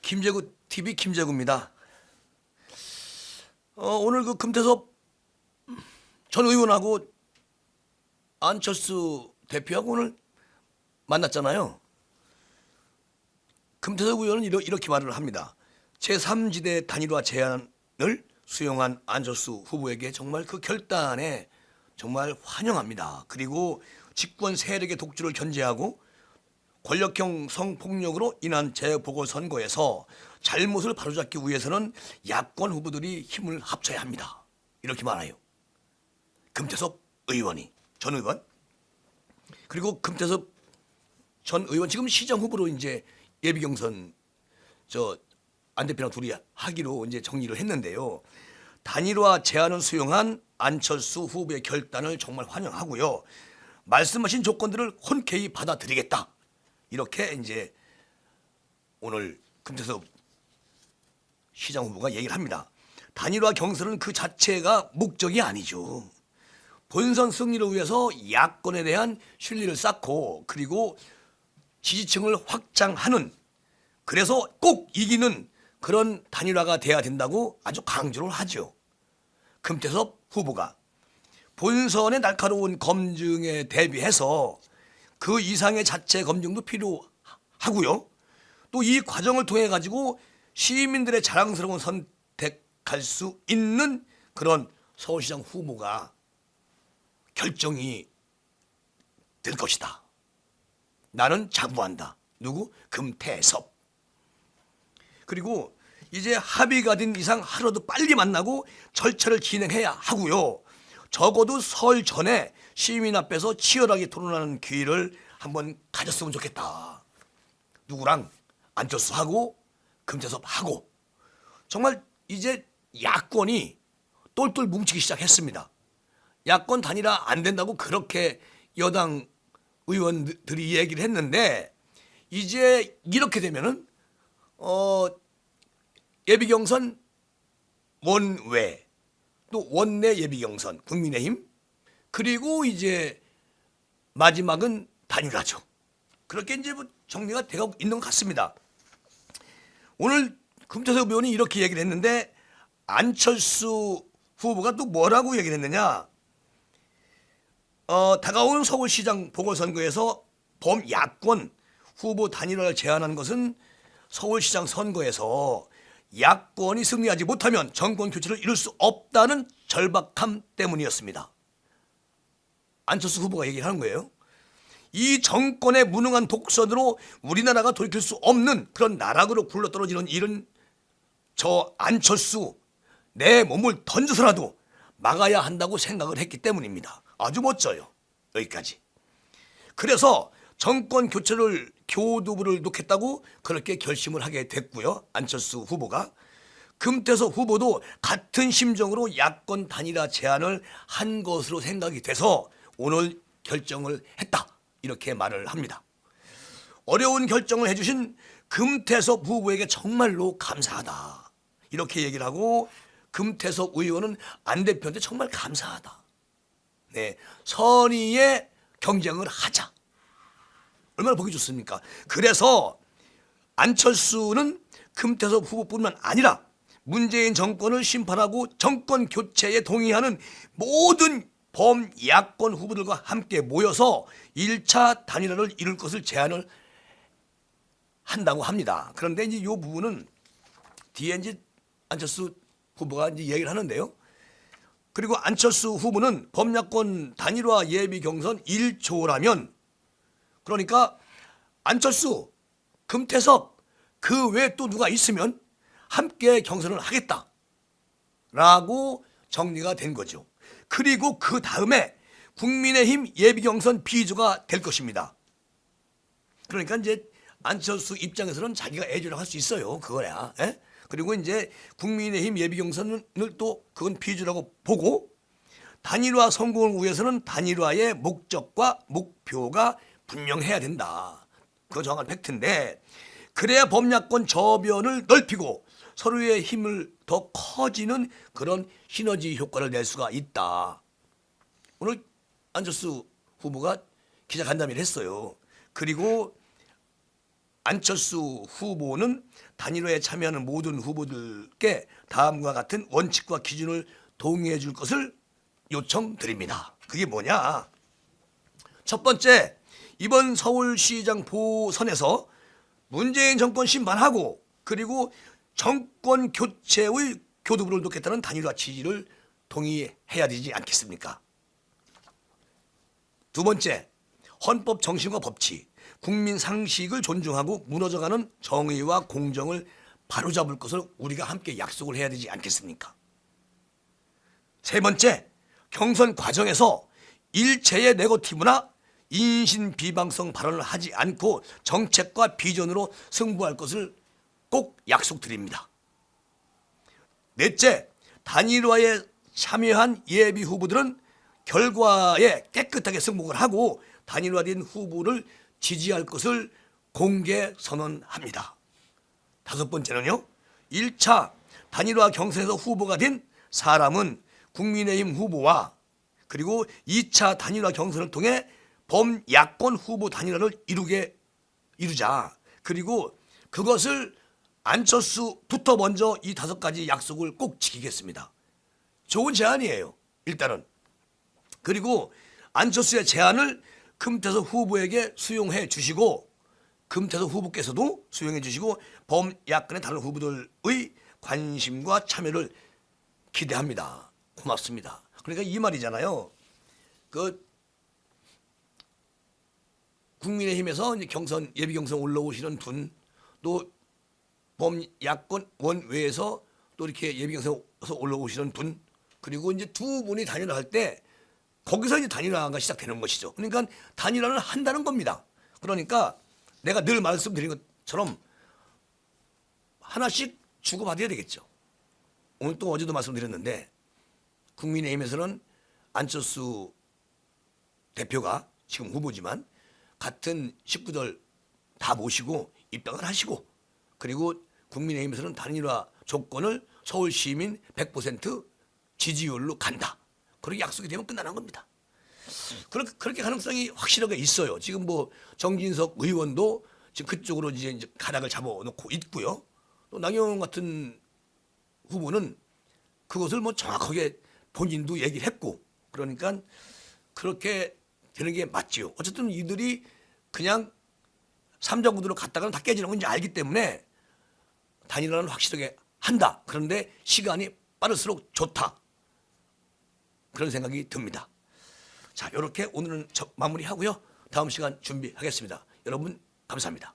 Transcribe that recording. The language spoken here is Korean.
김재구 TV 김재구입니다. 오늘 그 금태섭 전 의원하고 안철수 대표하고 오늘 만났잖아요. 금태섭 의원은 이렇게 말을 합니다. 제3지대 단일화 제안을 수용한 안철수 후보에게 정말 그 결단에 정말 환영합니다. 그리고 집권 세력의 독주를 견제하고 권력형 성폭력으로 인한 재보궐선거에서 잘못을 바로잡기 위해서는 야권 후보들이 힘을 합쳐야 합니다. 이렇게 말해요. 금태섭 의원이, 전 의원. 그리고 금태섭 전 의원 지금 시장 후보로 이제 예비 경선 안 대표랑 둘이 하기로 이제 정리를 했는데요. 단일화 제안을 수용한 안철수 후보의 결단을 정말 환영하고요. 말씀하신 조건들을 흔쾌히 받아들이겠다. 이렇게 이제 오늘 금태섭 시장 후보가 얘기를 합니다. 단일화 경선은 그 자체가 목적이 아니죠. 본선 승리를 위해서 야권에 대한 신뢰를 쌓고 그리고 지지층을 확장하는, 그래서 꼭 이기는 그런 단일화가 돼야 된다고 아주 강조를 하죠. 금태섭 후보가 본선의 날카로운 검증에 대비해서 그 이상의 자체 검증도 필요하고요. 또 이 과정을 통해 가지고 시민들의 자랑스러운 선택할 수 있는 그런 서울시장 후보가 결정이 될 것이다. 나는 자부한다. 누구? 금태섭. 그리고 이제 합의가 된 이상 하루도 빨리 만나고 절차를 진행해야 하고요. 적어도 설 전에 시민 앞에서 치열하게 토론하는 기회를 한번 가졌으면 좋겠다. 누구랑? 안철수하고 금태섭하고. 정말 이제 야권이 똘똘 뭉치기 시작했습니다. 야권 단일화 안 된다고 그렇게 여당 의원들이 얘기를 했는데 이제 이렇게 되면은 예비 경선 원외 또 원내 예비 경선 국민의힘 그리고 이제 마지막은 단일화죠. 그렇게 이제 뭐 정리가 되고 있는 것 같습니다. 오늘 금태섭 의원이 이렇게 얘기를 했는데 안철수 후보가 또 뭐라고 얘기를 했느냐? 다가오는 서울시장 보궐선거에서 범야권 후보 단일화를 제안한 것은 서울시장 선거에서 야권이 승리하지 못하면 정권 교체를 이룰 수 없다는 절박함 때문이었습니다. 안철수 후보가 얘기를 하는 거예요. 이 정권의 무능한 독선으로 우리나라가 돌이킬 수 없는 그런 나락으로 굴러떨어지는 일은 저 안철수 내 몸을 던져서라도 막아야 한다고 생각을 했기 때문입니다. 아주 멋져요. 여기까지. 그래서 정권 교체를 교두부를 놓겠다고 그렇게 결심을 하게 됐고요. 안철수 후보가. 금태섭 후보도 같은 심정으로 야권 단일화 제안을 한 것으로 생각이 돼서 오늘 결정을 했다. 이렇게 말을 합니다. 어려운 결정을 해주신 금태섭 후보에게 정말로 감사하다. 이렇게 얘기를 하고 금태섭 의원은 안 대표한테 정말 감사하다. 네, 선의의 경쟁을 하자. 얼마나 보기 좋습니까? 그래서 안철수는 금태섭 후보뿐만 아니라 문재인 정권을 심판하고 정권 교체에 동의하는 모든 범야권 후보들과 함께 모여서 1차 단일화를 이룰 것을 제안을 한다고 합니다. 그런데 이제 이 부분은 뒤에 이제 안철수 후보가 이제 얘기를 하는데요. 그리고 안철수 후보는 범야권 단일화 예비 경선 1조라면 그러니까 안철수, 금태섭 그 외에 또 누가 있으면 함께 경선을 하겠다라고 정리가 된 거죠. 그리고 그 다음에 국민의힘 예비 경선 비조가 될 것입니다. 그러니까 이제 안철수 입장에서는 자기가 애주를 할 수 있어요. 그거야. 에? 그리고 이제 국민의힘 예비 경선을 또 그건 비주라고 보고 단일화 성공을 위해서는 단일화의 목적과 목표가 분명해야 된다. 그거 정확한 팩트인데 그래야 범야권 저변을 넓히고 서로의 힘을 더 커지는 그런 시너지 효과를 낼 수가 있다. 오늘 안철수 후보가 기자간담회를 했어요. 그리고 안철수 후보는 단일화에 참여하는 모든 후보들께 다음과 같은 원칙과 기준을 동의해 줄 것을 요청드립니다. 그게 뭐냐? 첫 번째, 이번 서울시장 보선에서 문재인 정권 심판하고 그리고 정권 교체의 교두보를 놓겠다는 단일화 취지를 동의해야 되지 않겠습니까? 두 번째, 헌법 정신과 법치, 국민 상식을 존중하고 무너져가는 정의와 공정을 바로잡을 것을 우리가 함께 약속을 해야 되지 않겠습니까? 세 번째, 경선 과정에서 일체의 네거티브나 인신비방성 발언을 하지 않고 정책과 비전으로 승부할 것을 꼭 약속드립니다. 넷째, 단일화에 참여한 예비 후보들은 결과에 깨끗하게 승복을 하고 단일화된 후보를 지지할 것을 공개 선언합니다. 다섯 번째는요, 1차 단일화 경선에서 후보가 된 사람은 국민의힘 후보와 그리고 2차 단일화 경선을 통해 범야권 후보 단일화를 이루자. 그리고 그것을 안철수부터 먼저 이 5가지 약속을 꼭 지키겠습니다. 좋은 제안이에요. 일단은. 그리고 안철수의 제안을 금태섭 후보에게 수용해 주시고 금태섭 후보께서도 수용해 주시고 범야권의 다른 후보들의 관심과 참여를 기대합니다. 고맙습니다. 그러니까 이 말이잖아요. 국민의힘에서 이제 경선 예비 경선 올라오시는 분, 또 범야권 원외에서 또 이렇게 예비 경선에서 올라오시는 분, 그리고 이제 두 분이 단일화할 때 거기서 이제 단일화가 시작되는 것이죠. 그러니까 단일화를 한다는 겁니다. 그러니까 내가 늘 말씀드린 것처럼 하나씩 주고받아야 되겠죠. 오늘 또 어제도 말씀드렸는데 국민의힘에서는 안철수 대표가 지금 후보지만 같은 식구들 다 모시고 입당을 하시고 그리고 국민의힘에서는 단일화 조건을 서울 시민 100% 지지율로 간다. 그렇게 약속이 되면 끝나는 겁니다. 그렇게 가능성이 확실하게 있어요. 지금 뭐 정진석 의원도 지금 그쪽으로 이제 가닥을 잡아놓고 있고요. 또 나경원 같은 후보는 그것을 뭐 정확하게 본인도 얘기를 했고 그러니까 그렇게 되는 게 맞지요. 어쨌든 이들이 그냥 삼자구도로 갔다가는 다 깨지는 건 이제 알기 때문에 단일화는 확실하게 한다. 그런데 시간이 빠를수록 좋다. 그런 생각이 듭니다. 자, 이렇게 오늘은 마무리하고요. 다음 시간 준비하겠습니다. 여러분 감사합니다.